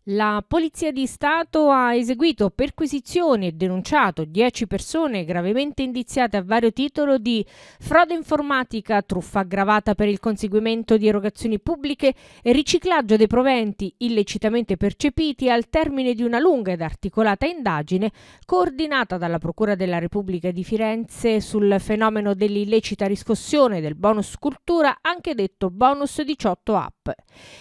La Polizia di Stato ha eseguito perquisizioni e denunciato 10 persone gravemente indiziate a vario titolo di frode informatica, truffa aggravata per il conseguimento di erogazioni pubbliche e riciclaggio dei proventi illecitamente percepiti al termine di una lunga ed articolata indagine coordinata dalla Procura della Repubblica di Firenze sul fenomeno dell'illecita riscossione del bonus cultura, anche detto bonus 18 app.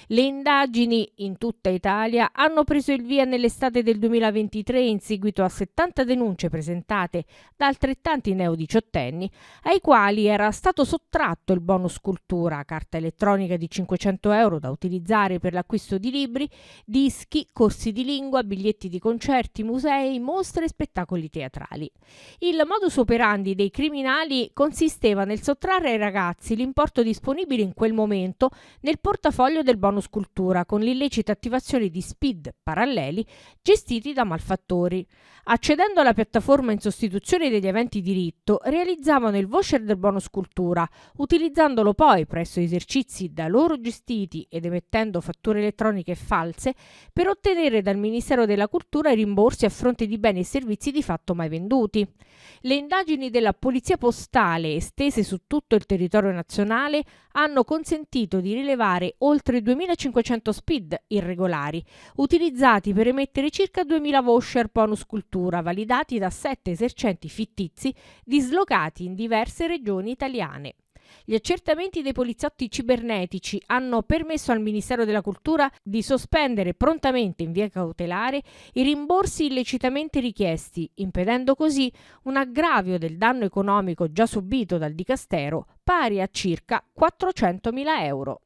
Le indagini in tutta Italia hanno preso il via nell'estate del 2023 in seguito a 70 denunce presentate da altrettanti neodiciottenni, ai quali era stato sottratto il bonus cultura, carta elettronica di 500 euro da utilizzare per l'acquisto di libri, dischi, corsi di lingua, biglietti di concerti, musei, mostre e spettacoli teatrali. Il modus operandi dei criminali consisteva nel sottrarre ai ragazzi l'importo disponibile in quel momento nel portafoglio del bonus cultura con l'illecita attivazione di SPID paralleli gestiti da malfattori. Accedendo alla piattaforma in sostituzione degli aventi diritto, realizzavano il voucher del bonus cultura, utilizzandolo poi presso esercizi da loro gestiti ed emettendo fatture elettroniche false per ottenere dal Ministero della Cultura i rimborsi a fronte di beni e servizi di fatto mai venduti. Le indagini della Polizia Postale, estese su tutto il territorio nazionale, hanno consentito di rilevare oltre 2500 SPID irregolari, utilizzati per emettere circa 2000 voucher bonus cultura, validati da 7 esercenti fittizi dislocati in diverse regioni italiane. Gli accertamenti dei poliziotti cibernetici hanno permesso al Ministero della Cultura di sospendere prontamente in via cautelare i rimborsi illecitamente richiesti, impedendo così un aggravio del danno economico già subito dal Dicastero pari a circa 400.000 euro.